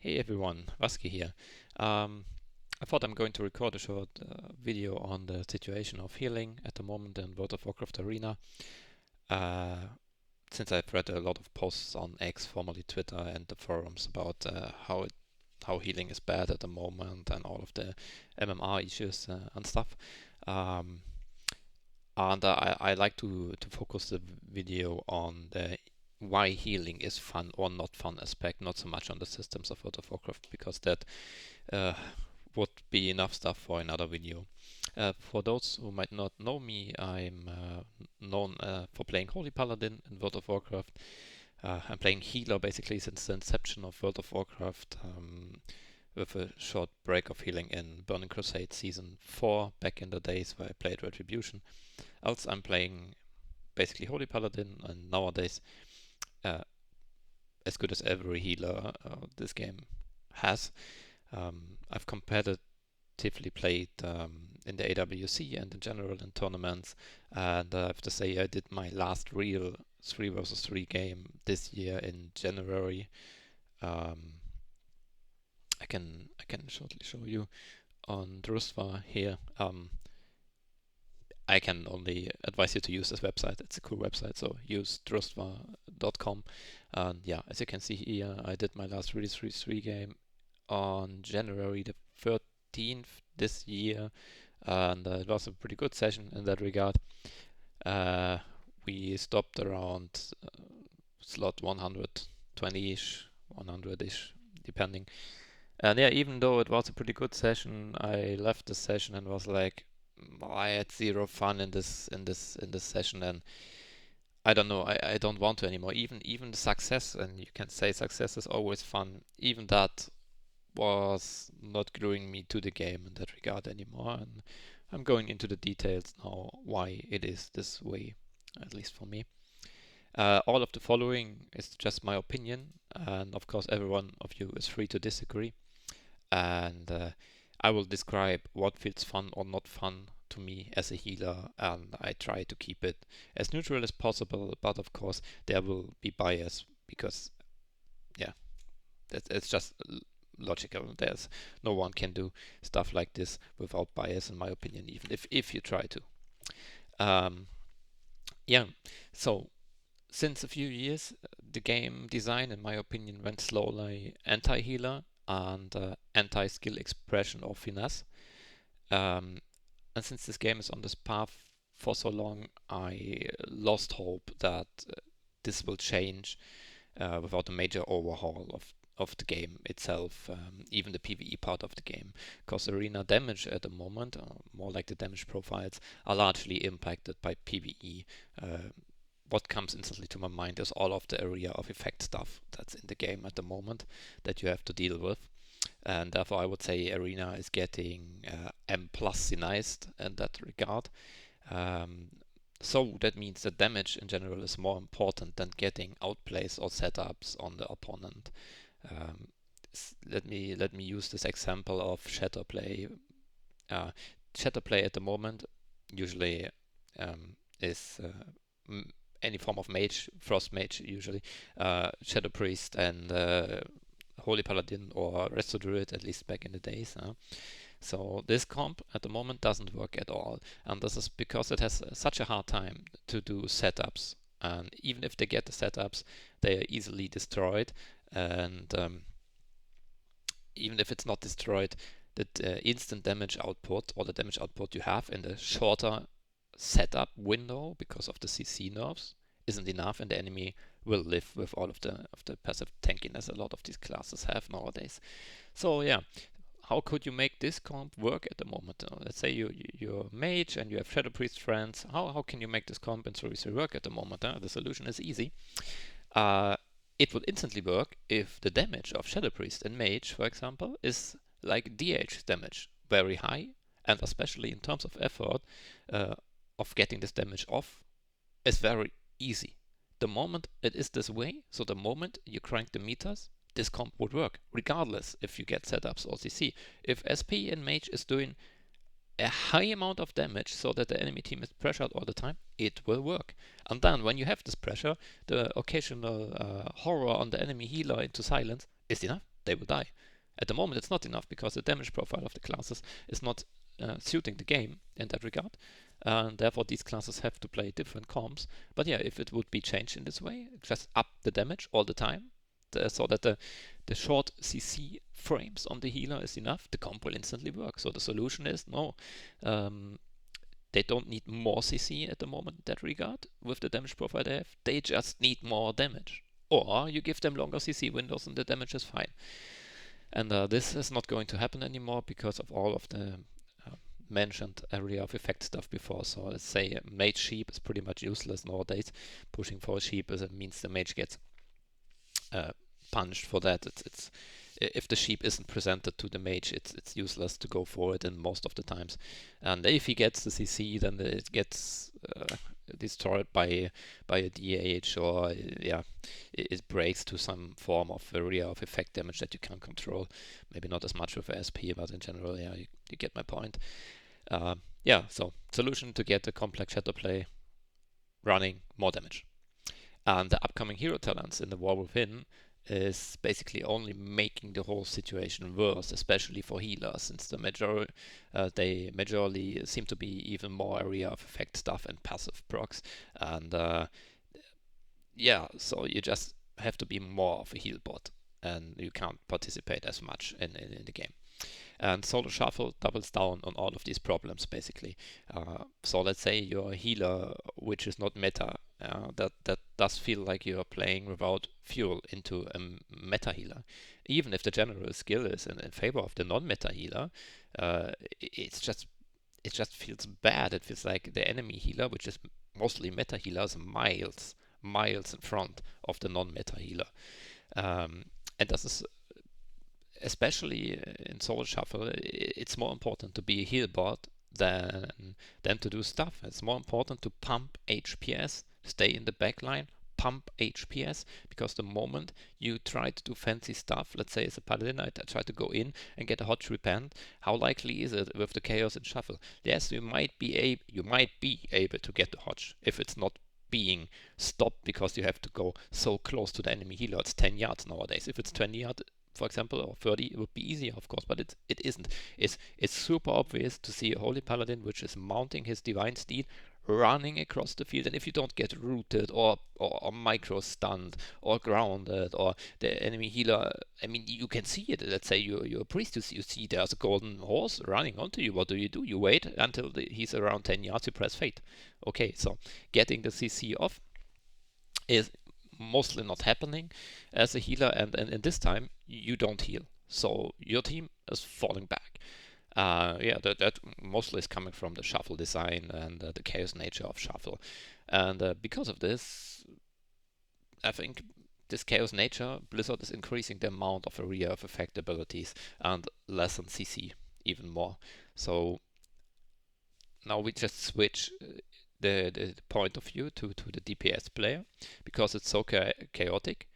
Hey everyone, Vaski here. I thought I'm going to record a short video on the situation of healing at the moment in World of Warcraft Arena. Uh, since I've read a lot of posts on X, formerly Twitter, and the forums about how healing is bad at the moment and all of the MMR issues and stuff. Um, and I like to focus the video on the why healing is fun or not fun aspect, not so much on the systems of World of Warcraft, because that uh, would be enough stuff for another video. For those who might not know me, I'm known for playing Holy Paladin in World of Warcraft. I'm playing healer basically since the inception of World of Warcraft, with a short break of healing in Burning Crusade Season 4 back in the days where I played Retribution. Else I'm playing basically Holy Paladin, and nowadays as good as every healer this game has. I've competitively played in the AWC and in general in tournaments, and I have to say I did my last real 3 versus 3 game this year in January. I can shortly show you on Drustva here. I can only advise you to use this website. It's a cool website, so use drustva.com. And yeah, as you can see here, I did my last really 3-3 game on January the 13th this year, and it was a pretty good session in that regard. We stopped around slot 120-ish, 100-ish, depending. And yeah, even though it was a pretty good session, I left the session and was like, I had zero fun in this session, and I don't know, I don't want to anymore. Even the success, and you can say success is always fun, even that was not gluing me to the game in that regard anymore. And I'm going into the details now why it is this way, at least for me. All of the following is just my opinion, and of course every one of you is free to disagree. And I will describe what feels fun or not fun to me as a healer, and I try to keep it as neutral as possible, but of course there will be bias, because yeah, it's just logical. There's no one can do stuff like this without bias, in my opinion, even if you try to. Yeah, so since a few years, the game design, in my opinion, went slowly anti-healer and anti-skill expression or finesse. And since this game is on this path for so long, I lost hope that this will change without a major overhaul of the game itself, even the PvE part of the game, because arena damage at the moment, more like the damage profiles, are largely impacted by PvE. What comes instantly to my mind is all of the area of effect stuff that's in the game at the moment that you have to deal with. And therefore I would say Arena is getting M+inized in that regard. So that means that damage in general is more important than getting outplays or setups on the opponent. Let me use this example of Shadowplay. Shadowplay at the moment usually is any form of mage, frost mage usually, shadow priest, and holy paladin or resto druid, at least back in the days. So this comp at the moment doesn't work at all, and this is because it has such a hard time to do setups, and even if they get the setups, they are easily destroyed. And even if it's not destroyed, the instant damage output, or the damage output you have in the shorter setup window because of the CC nerfs, isn't enough, and the enemy will live with all of the passive tankiness a lot of these classes have nowadays. So yeah, how could you make this comp work at the moment? Let's say you're a mage and you have Shadow Priest friends. How can you make this comp in 3 work at the moment? The solution is easy. It would instantly work if the damage of Shadow Priest and Mage, for example, is like DH damage, very high, and especially in terms of effort of getting this damage off, is very easy. The moment it is this way, so the moment you crank the meters, this comp would work, regardless if you get setups or CC. If SP and Mage is doing a high amount of damage so that the enemy team is pressured all the time, it will work. And then when you have this pressure, the occasional horror on the enemy healer into silence is enough. they will die. At the moment, it's not enough because the damage profile of the classes is not suiting the game in that regard. And therefore, these classes have to play different comps. But yeah, if it would be changed in this way, just up the damage all the time, so that the short CC frames on the healer is enough, the comp will instantly work. So the solution is no, they don't need more CC at the moment in that regard with the damage profile they have. They just need more damage. Or you give them longer CC windows and the damage is fine. And this is not going to happen anymore because of all of the mentioned area of effect stuff before. So let's say a mage sheep is pretty much useless nowadays. Pushing for a sheep means the mage gets punished for that. It's if the sheep isn't presented to the mage, it's useless to go for it in most of the times. And if he gets the CC, then it gets destroyed by a DH, or it breaks to some form of area of effect damage that you can't control. Maybe not as much with SP, but in general, you get my point. So solution to get a complex shadow play running more damage. And the upcoming hero talents in the War Within is basically only making the whole situation worse, especially for healers, since they majorly seem to be even more area of effect stuff and passive procs. And so you just have to be more of a heal bot, and you can't participate as much in the game. And Solo Shuffle doubles down on all of these problems, basically. So let's say you're a healer which is not meta. That does feel like you're playing without fuel into a meta healer. Even if the general skill is in favor of the non-meta healer, it just feels bad. It feels like the enemy healer, which is mostly meta healers, miles in front of the non-meta healer. And this is especially in Soul Shuffle, it's more important to be a heal bot than to do stuff. It's more important to pump HPS, stay in the backline, pump HPS, because the moment you try to do fancy stuff, let's say as a paladin, I try to go in and get a Hodge Repent, how likely is it with the chaos in Shuffle? Yes, you might be able to get the Hodge if it's not being stopped because you have to go so close to the enemy healer. It's 10 yards nowadays. If it's 20 yards, for example, or 30, it would be easier, of course, but it isn't. It's super obvious to see a Holy Paladin which is mounting his Divine Steed, running across the field, and if you don't get rooted or micro stunned or grounded, or the enemy healer, I mean, you can see it. Let's say you're a priest, you see there's a golden horse running onto you. What do? You wait until he's around 10 yards, you press fate. Okay, so getting the CC off is mostly not happening as a healer, and in this time you don't heal, so your team is falling back. That mostly is coming from the Shuffle design and the chaos nature of Shuffle, and because of this, I think this chaos nature, Blizzard is increasing the amount of area of effect abilities and lessen CC even more. So now we just switch the point of view to the DPS player, because it's so chaotic.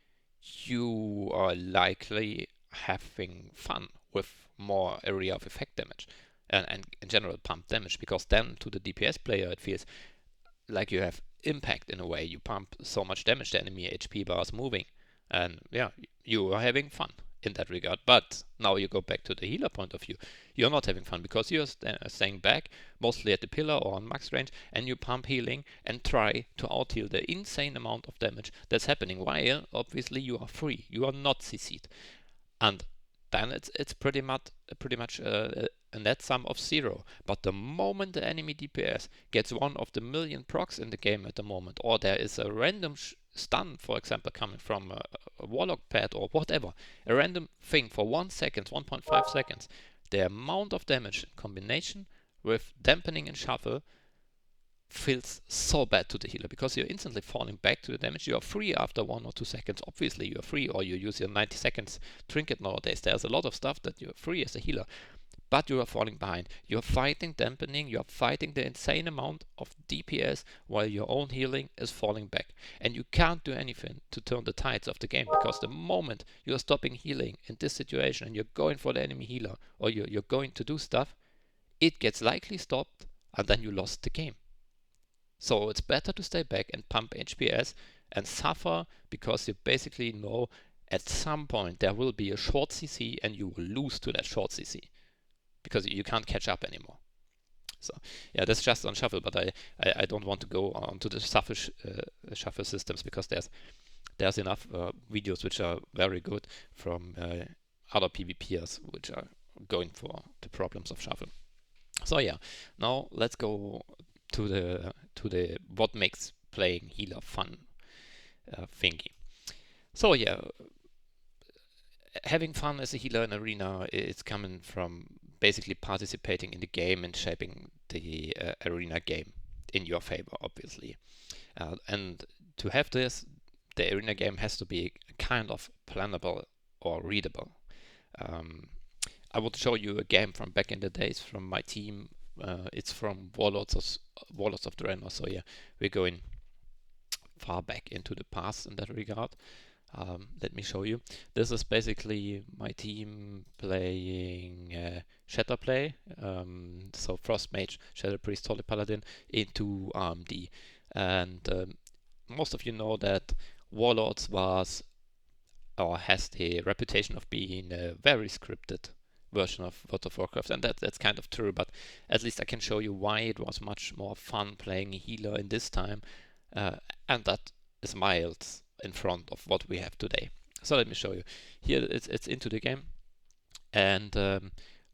You are likely having fun with more area of effect damage and in general pump damage, because then to the DPS player it feels like you have impact in a way. You pump so much damage, the enemy HP bar is moving, and you are having fun in that regard. But now you go back to the healer point of view. You're not having fun because you're staying back, mostly at the pillar or on max range, and you pump healing and try to out-heal the insane amount of damage that's happening, while obviously you are free. You are not CC'd. And then it's pretty much a net sum of 0. But the moment the enemy DPS gets one of the million procs in the game at the moment, or there is a random stun, for example, coming from a Warlock pad or whatever, a random thing for 1 second, 1.5 seconds, the amount of damage in combination with dampening and Shuffle feels so bad to the healer, because you're instantly falling back to the damage. You are free after 1 or 2 seconds. Obviously you are free, or you use your 90 seconds trinket nowadays. There's a lot of stuff that you're free as a healer, but you are falling behind. You're fighting dampening, you're fighting the insane amount of DPS while your own healing is falling back. And you can't do anything to turn the tides of the game, because the moment you're stopping healing in this situation and you're going for the enemy healer, or you're going to do stuff, it gets likely stopped, and then you lost the game. So it's better to stay back and pump HPS and suffer, because you basically know at some point there will be a short CC and you will lose to that short CC because you can't catch up anymore. So yeah, that's just on shuffle, but I don't want to go on to the shuffle systems because there's enough videos which are very good from other PvPers which are going for the problems of shuffle. So yeah, now let's go to the what makes playing healer fun thingy. So yeah, having fun as a healer in arena is coming from basically participating in the game and shaping the arena game in your favor, obviously. And to have this, the arena game has to be kind of plannable or readable. I would show you a game from back in the days from my team. It's from Warlords of Draenor. So yeah, we're going far back into the past in that regard. Let me show you. This is basically my team playing Shatterplay, so Frost Mage, Shadow Priest, Holy Paladin into RMD. And most of you know that Warlords was or has the reputation of being a very scripted version of World of Warcraft, and that's kind of true, but at least I can show you why it was much more fun playing a healer in this time, and that is miles in front of what we have today. So let me show you. Here it's into the game, and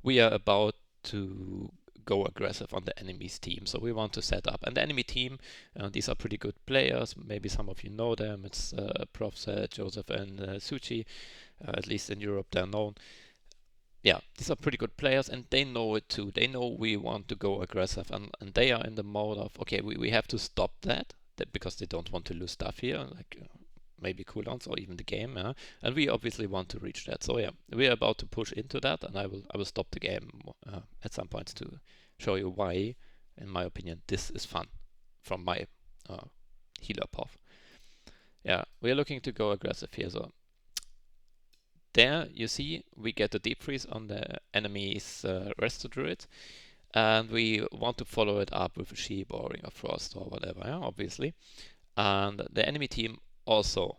we are about to go aggressive on the enemy's team. So we want to set up. And the enemy team, these are pretty good players. Maybe some of you know them. It's Prof. Joseph and Suchi. At least in Europe they're known. Yeah, these are pretty good players and they know it too. They know we want to go aggressive and they are in the mode of, okay, we have to stop that because they don't want to lose stuff here, like maybe cooldowns or even the game, and we obviously want to reach that. So yeah, we are about to push into that, and I will stop the game at some point to show you why, in my opinion, this is fun from my healer path. Yeah, we are looking to go aggressive here. So there you see we get a deep freeze on the enemy's Resto Druid, and we want to follow it up with a sheep or Ring of Frost or whatever, yeah, obviously. And the enemy team also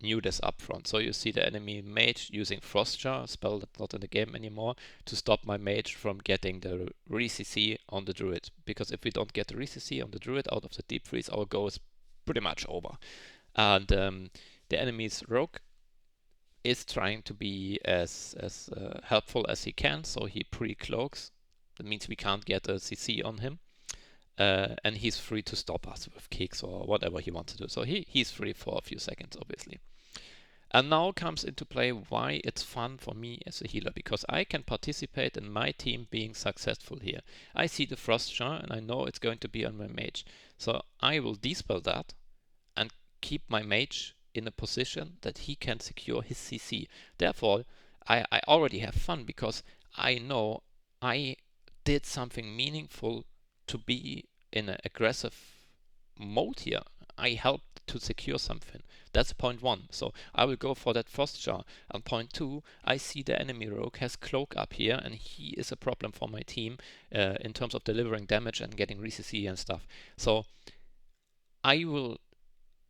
knew this up front. So you see the enemy mage using Frost Jar, a spell that's not in the game anymore, to stop my mage from getting the re-CC on the druid. Because if we don't get the re-CC on the druid out of the deep freeze, our goal is pretty much over. And the enemy's rogue is trying to be as helpful as he can, so he pre-cloaks. That means we can't get a CC on him. And he's free to stop us with kicks or whatever he wants to do. So he's free for a few seconds, obviously. And now comes into play why it's fun for me as a healer, because I can participate in my team being successful here. I see the Frost Jar and I know it's going to be on my mage. So I will dispel that and keep my mage in a position that he can secure his CC. Therefore, I already have fun because I know I did something meaningful to be in an aggressive mode here. I helped to secure something. That's point one. So I will go for that Frost Jar. And point two, I see the enemy rogue has Cloak up here, and he is a problem for my team in terms of delivering damage and getting re-CC and stuff. So I will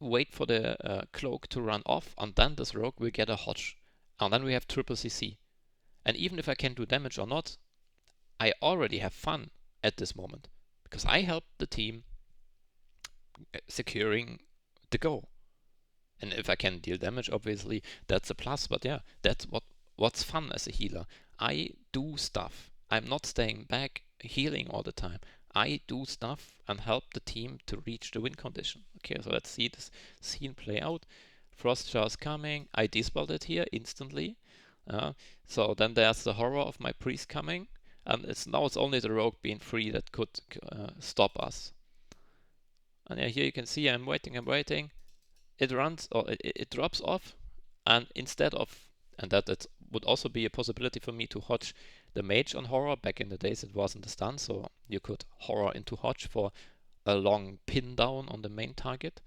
wait for the Cloak to run off, and then this rogue will get a Hodge. And then we have triple CC. And even if I can do damage or not, I already have fun at this moment because I helped the team securing the goal. And if I can deal damage, obviously that's a plus. But yeah, that's what's fun as a healer. I do stuff. I'm not staying back healing all the time. I do stuff and help the team to reach the win condition. Okay, so let's see this scene play out. Frost Jar's coming. I dispelled it here instantly. So then there's the horror of my priest coming. And it's only the rogue being free that could stop us. And yeah, here you can see I'm waiting. It runs or it drops off, and instead of, and that would also be a possibility for me to hodge the mage on horror. Back in the days it wasn't a stun, so you could horror into hodge for a long pin down on the main target.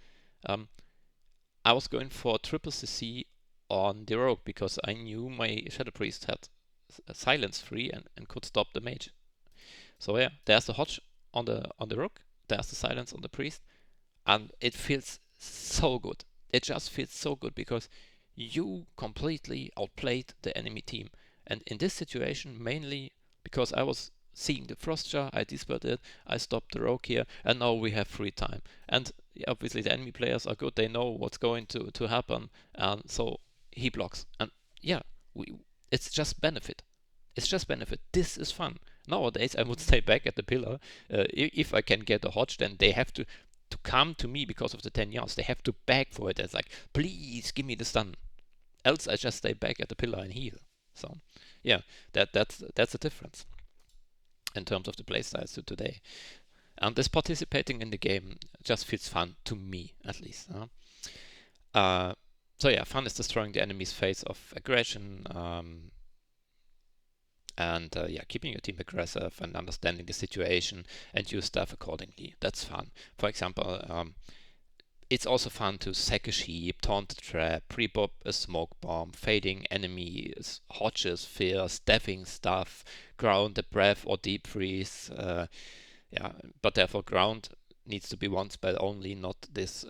I was going for triple CC on the rogue because I knew my Shadow Priest had silence free and could stop the mage. So yeah, there's the hodge on the rogue, there's the silence on the priest, and it feels so good. It just feels so good because you completely outplayed the enemy team. And in this situation, mainly because I was seeing the frost jar, I dispelled it, I stopped the rogue here, and now we have free time. And obviously the enemy players are good, they know what's going to happen, and so he blocks. And yeah, we it's just benefit. It's just benefit. This is fun. Nowadays, I would stay back at the pillar. If I can get a hodge, then they have to come to me because of the 10 yards. They have to beg for it. It's like, please give me the stun. Else, I just stay back at the pillar and heal. So, yeah, that's a difference in terms of the playstyles to today. And this participating in the game just feels fun to me, at least. So yeah, fun is destroying the enemy's phase of aggression. And yeah, keeping your team aggressive and understanding the situation and use stuff accordingly. That's fun. For example, it's also fun to sack a sheep, taunt a trap, pre-pop a smoke bomb, fading enemies, hodges, fear, staffing stuff, ground a breath or deep freeze. Yeah, but therefore ground needs to be one spell only, not this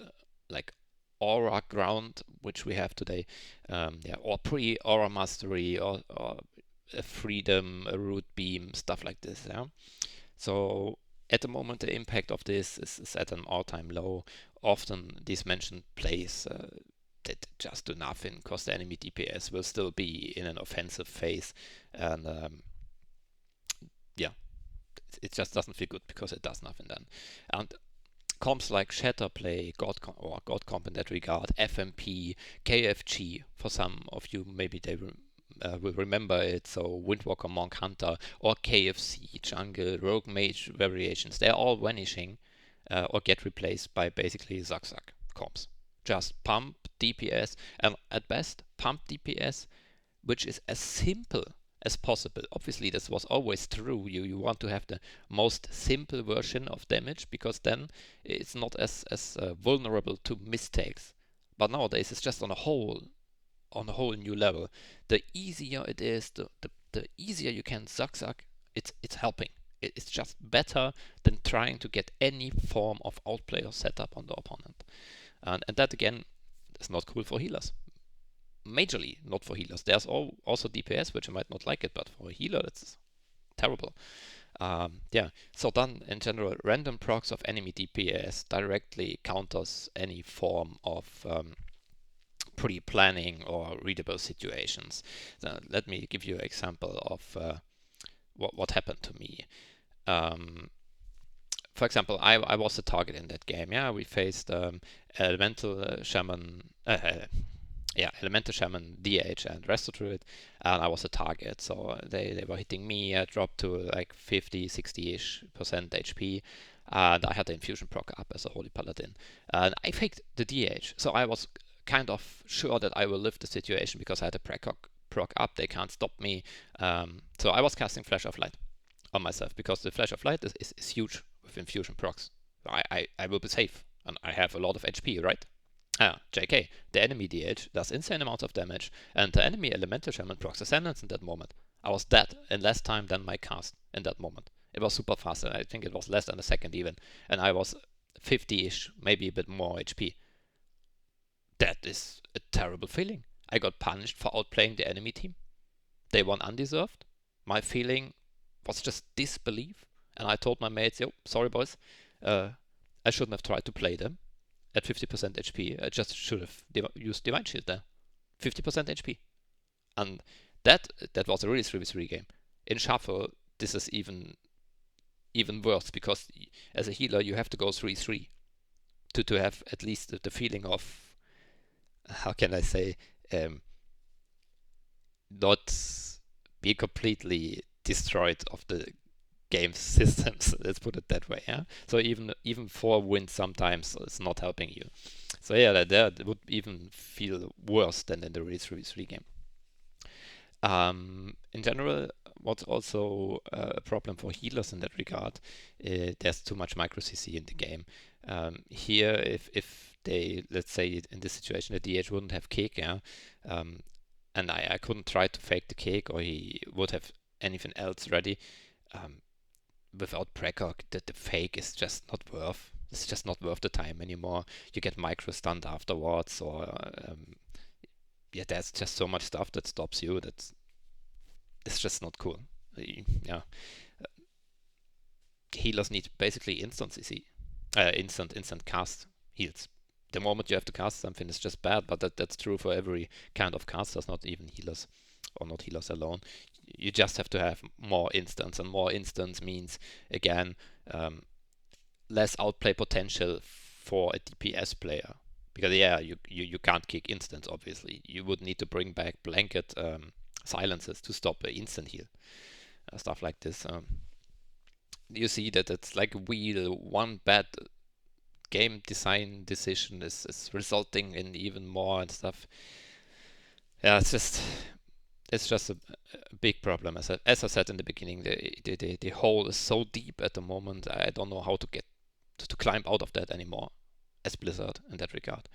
like aura ground which we have today. Yeah, or pre-aura mastery or a freedom, a root beam, stuff like this. Yeah. So at the moment, the impact of this is at an all-time low. Often these mentioned plays that just do nothing because the enemy DPS will still be in an offensive phase, and yeah, it just doesn't feel good because it does nothing then. And comps like Shatterplay, or God Comp in that regard, FMP, KFG, for some of you maybe they will remember it, so Windwalker, Monk Hunter, or KFC, Jungle, Rogue Mage variations, they're all vanishing or get replaced by basically Zug comps. Just pump DPS, and at best, pump DPS, which is as simple as possible. Obviously, this was always true. You want to have the most simple version of damage because then it's not as vulnerable to mistakes. But nowadays, it's just on a whole new level. The easier it is, the easier you can zug, it's helping. It's just better than trying to get any form of outplay or setup on the opponent. And that again is not cool for healers. Majorly not for healers. There's also DPS, which I might not like it, but for a healer, it's terrible. Yeah, so then in general, random procs of enemy DPS directly counters any form of pre-planning or readable situations. So let me give you an example of what happened to me. For example, I was the target in that game. Yeah, we faced Elemental Shaman. Elemental Shaman, DH, and Resto Druid, and I was a target. So they were hitting me. I dropped to like 50, 60-ish% HP, and I had the infusion proc up as a Holy Paladin. And I faked the DH, so I was kind of sure that I will live the situation because I had a proc up. They can't stop me. So I was casting Flash of Light on myself because the Flash of Light is huge with infusion procs. I will be safe, and I have a lot of HP, right? JK, the enemy DH does insane amounts of damage, and the enemy Elemental Shaman procs Ascendance in that moment. I was dead in less time than my cast in that moment. It was super fast, and I think it was less than a second even, and I was 50-ish, maybe a bit more HP. That is a terrible feeling. I got punished for outplaying the enemy team. They won undeserved. My feeling was just disbelief, and I told my mates, yo, sorry boys, I shouldn't have tried to play them at 50% HP. I just should have used Divine Shield there. 50% HP. And that was a really 3v3 game. In Shuffle, this is even worse because as a healer, you have to go 3-3 to have at least the feeling of, how can I say, not be completely destroyed of the game systems. Let's put it that way. Yeah. So even 4 wins sometimes is not helping you. So yeah, that would even feel worse than in the really 3v3 game. In general, what's also a problem for healers in that regard, there's too much micro CC in the game. Here, if they, let's say in this situation, the DH wouldn't have kick, yeah, and I couldn't try to fake the kick, or he would have anything else ready. Without precog, the fake is just not worth. It's just not worth the time anymore. You get micro stunned afterwards, or yeah, there's just so much stuff that stops you. It's just not cool. Yeah, healers need basically instant CC, instant cast heals. The moment you have to cast something, it's just bad. But that's true for every kind of casters, not even healers, or not healers alone. You just have to have more instants, and more instants means again less outplay potential for a DPS player. Because yeah, you can't kick instants, obviously. You would need to bring back blanket silences to stop an instant heal. Stuff like this. You see that it's like a wheel. One bad game design decision is resulting in even more and stuff. Yeah, it's just a big problem. As I said in the beginning, the hole is so deep at the moment. I don't know how to get to climb out of that anymore as Blizzard in that regard.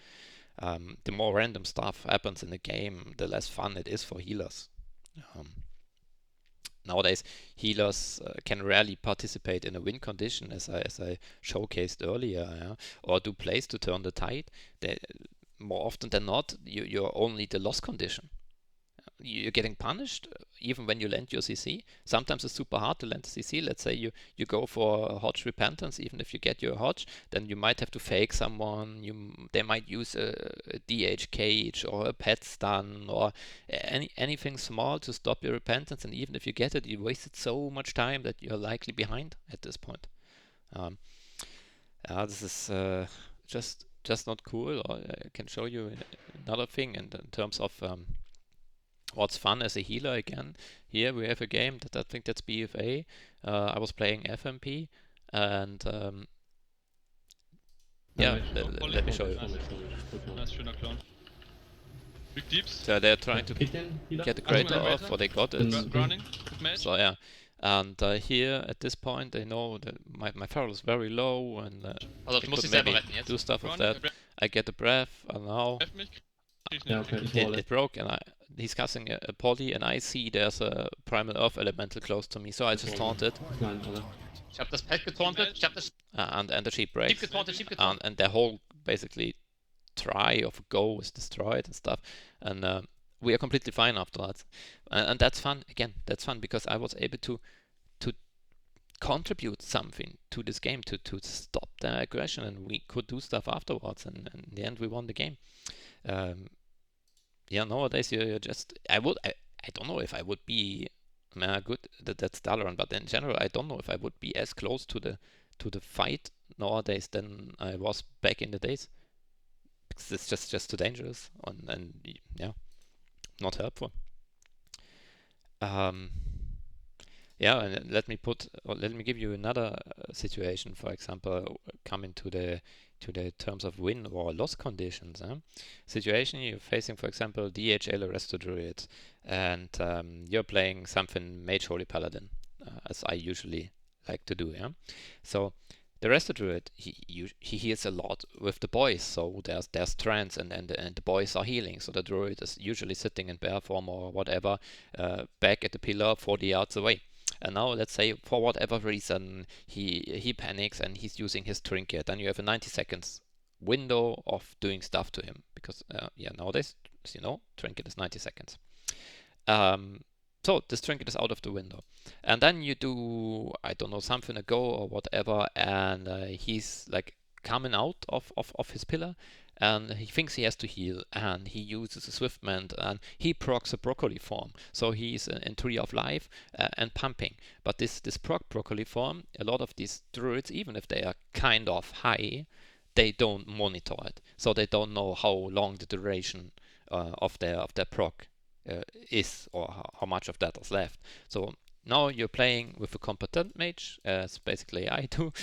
The more random stuff happens in the game, the less fun it is for healers. Nowadays, healers can rarely participate in a win condition, as I showcased earlier, yeah? Or do plays to turn the tide. More often than not, you're only the loss condition. You're getting punished even when you land your CC. Sometimes it's super hard to land CC. Let's say you go for Hodge Repentance, even if you get your Hodge, then you might have to fake someone. They might use a DH cage or a pet stun or anything small to stop your Repentance. And even if you get it, you wasted so much time that you're likely behind at this point. This is just not cool. Or I can show you another thing in terms of what's fun as a healer again. Here we have a game that I think that's BFA. I was playing FMP and yeah, let me show you. Nice, schöner Clown. Big deeps. So they're trying to get the crater off, or they got it. Running. So yeah, and here at this point they know that my feral is very low and Also, they du musst could dich selber maybe retten jetzt. do stuff with that. I get the breath and now Ja, okay. it broke and he's casting a poly and I see there's a primal earth elemental close to me, so I just taunted. Ich hab das Pet getauntet, ich hab das And the sheep breaks. Sheep getauntet. And their whole basically try of go is destroyed and stuff. And we are completely fine after that. And that's fun. Again, that's fun because I was able to contribute something to this game to stop their aggression, and we could do stuff afterwards. And in the end, we won the game. Yeah, nowadays you're just I don't know if I would be good that's Dalaran, but in general I don't know if I would be as close to the fight nowadays than I was back in the days, because it's just too dangerous and yeah, not helpful. Yeah, and let me give you another situation. For example, coming to the terms of win or loss conditions. Situation you're facing, for example, DHL Arresto Druid, and you're playing something Mage Holy Paladin, as I usually like to do. Yeah, so the Arresto Druid he heals a lot with the boys. So there's trance and the boys are healing. So the Druid is usually sitting in bear form or whatever, back at the pillar 40 yards away. And now let's say for whatever reason he panics and he's using his trinket, and you have a 90 seconds window of doing stuff to him, because yeah, nowadays, as you know, trinket is 90 seconds. So this trinket is out of the window, and then you do, I don't know, something a go or whatever, and he's like coming out of his pillar, and he thinks he has to heal, and he uses a Swiftmend, and he procs a broccoli form. So he's in Tree of Life and pumping. But this proc broccoli form, a lot of these druids, even if they are kind of high, they don't monitor it. So they don't know how long the duration of their proc is, or how much of that is left. So now you're playing with a competent mage, as basically I do.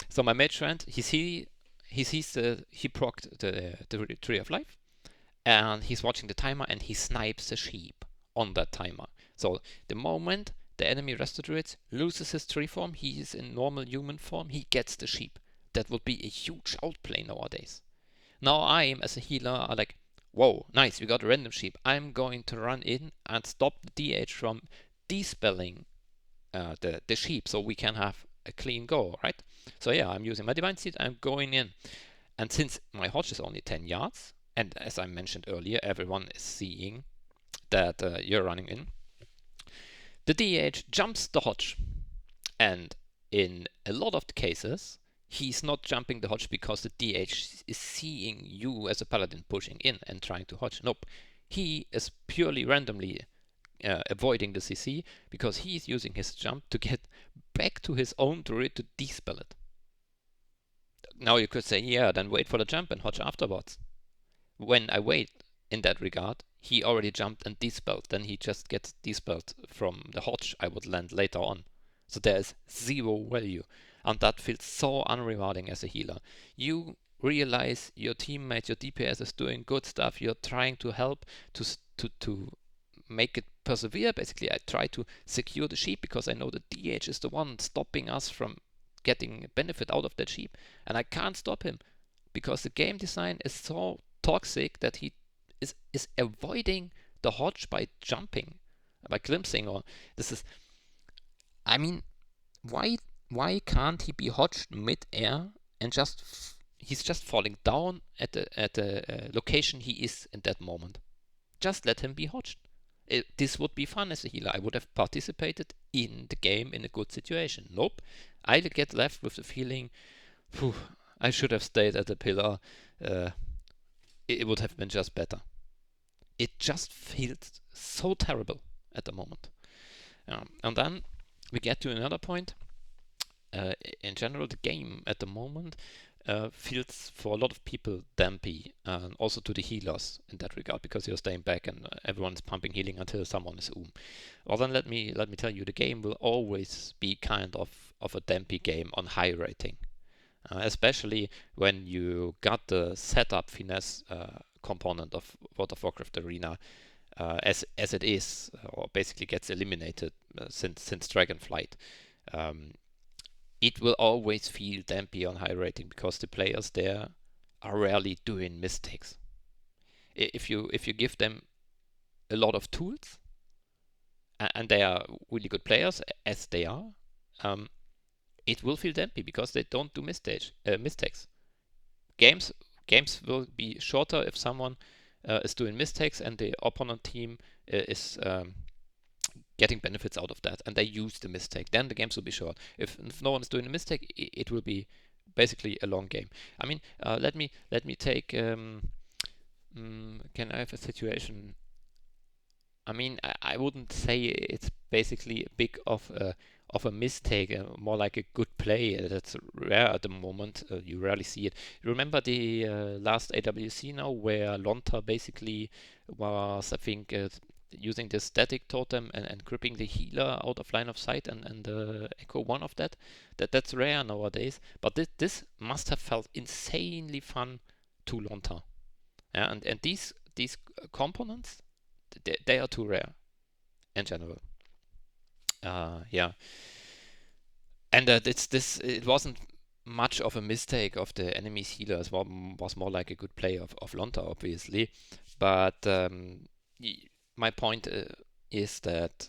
So my mage friend, he procced the Tree of Life, and he's watching the timer, and he snipes a sheep on that timer. So the moment the enemy Resto Druid loses his tree form, he is in normal human form, he gets the sheep. That would be a huge outplay nowadays. Now I am, as a healer, like, whoa, nice, we got a random sheep. I'm going to run in and stop the DH from dispelling the sheep, so we can have a clean go, right? So yeah, I'm using my Divine Seed, I'm going in. And since my Hodge is only 10 yards, and as I mentioned earlier, everyone is seeing that you're running in. The DH jumps the Hodge, and in a lot of the cases, he's not jumping the Hodge because the DH is seeing you as a paladin pushing in and trying to Hodge. Nope, he is purely randomly avoiding the CC because he's using his jump to get back to his own druid to dispel it. Now you could say, yeah, then wait for the jump and Hodge afterwards. When I wait in that regard, he already jumped and dispelled. Then he just gets dispelled from the Hodge I would land later on. So there is zero value. And that feels so unrewarding as a healer. You realize your teammate, your DPS is doing good stuff. You're trying to help to make it persevere. Basically, I try to secure the sheep because I know the DH is the one stopping us from getting benefit out of that sheep. And I can't stop him because the game design is so toxic that he is avoiding the Hodge by jumping, by glimpsing, or this is, I mean, why can't he be Hodged mid-air and he's just falling down at the location he is in that moment. Just let him be Hodged. This would be fun as a healer. I would have participated in the game in a good situation. Nope. I get left with the feeling, I should have stayed at the pillar. It would have been just better. It just feels so terrible at the moment. And then we get to another point. In general, the game at the moment feels for a lot of people dampy, and also to the healers in that regard, because you're staying back and everyone's pumping healing until someone is Well, then let me tell you, the game will always be kind of a dampy game on high rating, especially when you got the setup finesse component of World of Warcraft Arena as it is, or basically gets eliminated since Dragonflight. It will always feel dampy on high rating because the players there are rarely doing mistakes. If you give them a lot of tools, and they are really good players as they are, it will feel dampy because they don't do mistakes. Games will be shorter if someone is doing mistakes and the opponent team is getting benefits out of that, and they use the mistake. Then the games will be short. If no one is doing a mistake, it will be basically a long game. I mean, let me take. Can I have a situation? I mean, I wouldn't say it's basically a big of a mistake, more like a good play. That's rare at the moment. You rarely see it. Remember the last AWC now, where Lonta basically was, I think, using the static totem and gripping the healer out of line of sight and echo one of that's rare nowadays, but this must have felt insanely fun to Lonta. And these components, they are too rare in general. Yeah, and it wasn't much of a mistake of the enemy's healers. Was more like a good play of Lonta, obviously, but my point is that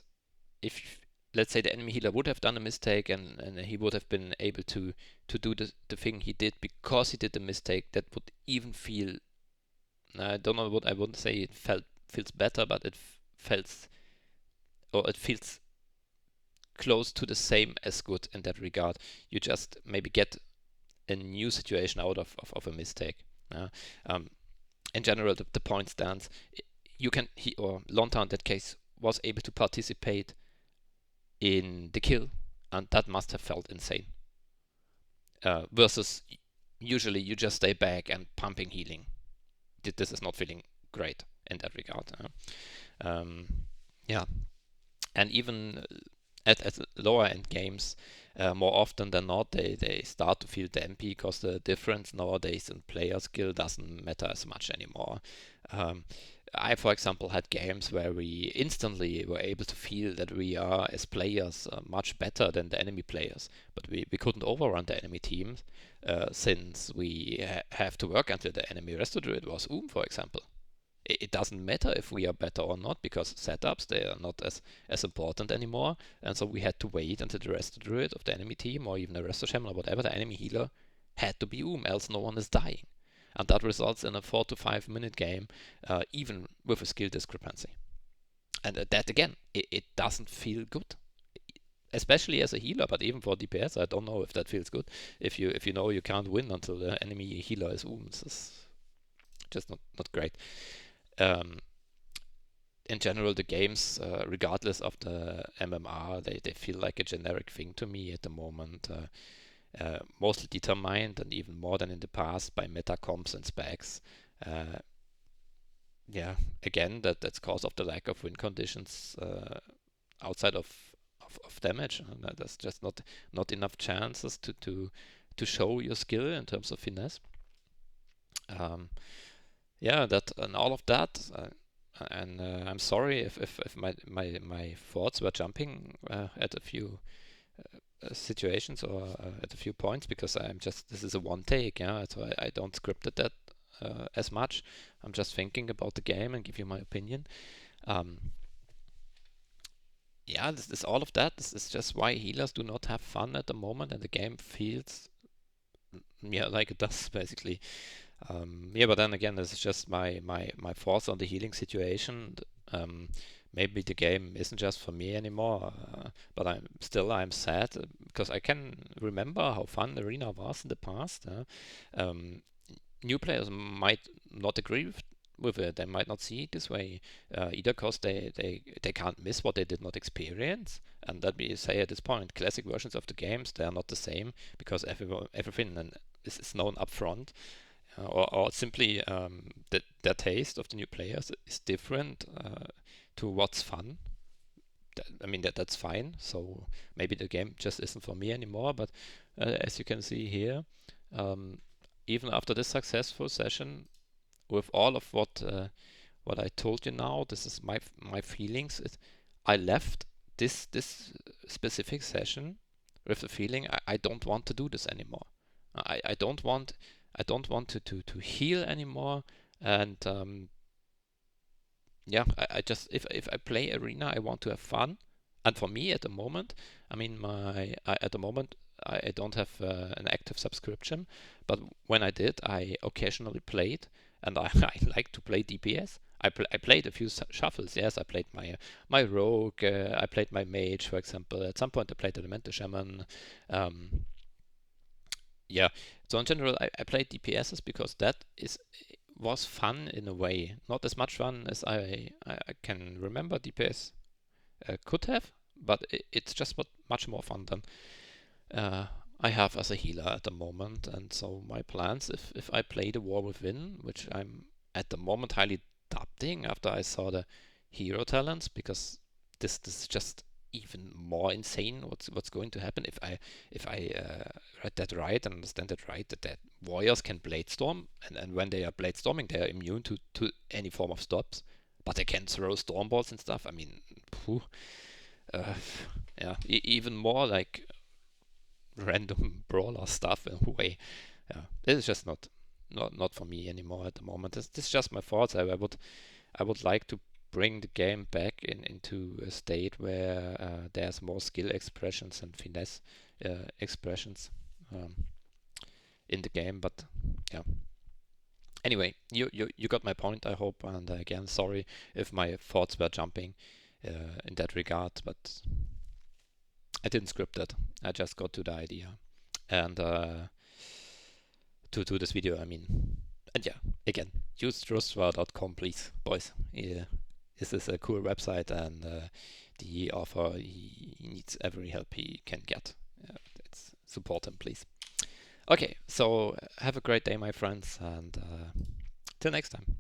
if, let's say, the enemy healer would have done a mistake and he would have been able to do the thing he did because he did the mistake, that would even feel, I don't know what I wouldn't say it feels better, but it feels close to the same as good in that regard. You just maybe get a new situation out of a mistake. In general, the point stands. Lonta in that case was able to participate in the kill, and that must have felt insane. Versus usually you just stay back and pumping healing. This is not feeling great in that regard. Yeah, and even at lower end games, more often than not, they start to feel dampy because the difference nowadays in player skill doesn't matter as much anymore. I, for example, had games where we instantly were able to feel that we are, as players, much better than the enemy players, but we couldn't overrun the enemy teams since we have to work until the enemy Resto Druid was for example. It doesn't matter if we are better or not, because setups, they are not as important anymore, and so we had to wait until the Resto Druid of the enemy team, or even a Resto Shaman or whatever, the enemy healer, had to be else no one is dying. and that results in a 4 to 5 minute game, even with a skill discrepancy. And that again, it doesn't feel good, especially as a healer, but even for DPS, I don't know if that feels good. If you know you can't win until the enemy healer is wounds, it's just not great. In general, the games, regardless of the MMR, they feel like a generic thing to me at the moment. Mostly determined, and even more than in the past, by meta comps and specs. Yeah, again, that's cause of the lack of win conditions outside of damage. There's just not enough chances to show your skill in terms of finesse. Yeah, that and all of that. And I'm sorry if my thoughts were jumping at a few situations or at a few points, because this is a one take, yeah, so I don't script it that as much. I'm just thinking about the game and give you my opinion. Yeah, this is all of that. This is just why healers do not have fun at the moment, and the game feels like it does basically. Yeah, but then again, this is just my thoughts on the healing situation. Maybe the game isn't just for me anymore, but I'm sad because I can remember how fun Arena was in the past. New players might not agree with it. They might not see it this way either, because they can't miss what they did not experience. And let me say at this point, classic versions of the games, they are not the same, because everything is known up front. Or simply their taste of the new players is different to what's fun. That's fine. So maybe the game just isn't for me anymore. But as you can see here, even after this successful session, with all of what I told you now, this is my feelings. I left this specific session with the feeling I don't want to do this anymore. I don't want to heal anymore, and yeah, I just if I play Arena, I want to have fun. And for me at the moment, at the moment I don't have an active subscription, but when I did, I occasionally played, and I like to play DPS. I played a few shuffles. Yes, I played my rogue. I played my mage, for example. At some point, I played Elemental Shaman. Yeah, so in general, I played DPSs because that was fun in a way. Not as much fun as I can remember DPS could have, but it's just much more fun than I have as a healer at the moment. And so my plans, if I play the War Within, which I'm at the moment highly doubting after I saw the hero talents, because this is just even more insane what's going to happen if I read that right and understand that right, that warriors can blade storm, and when they are blade storming, they are immune to any form of stops, but they can throw storm balls and stuff. Yeah, even more like random brawler stuff in a way. Yeah, this is just not for me anymore at the moment. This is just my thoughts. I would like to bring the game back into a state where there's more skill expressions and finesse expressions in the game. But yeah. Anyway, you got my point, I hope. And again, sorry if my thoughts were jumping in that regard, but I didn't script it. I just got to the idea and to this video. And yeah, again, use trustwire.com, please, boys. Yeah. This is a cool website, and the author, he needs every help he can get. Support him, please. Okay, so have a great day, my friends, and till next time.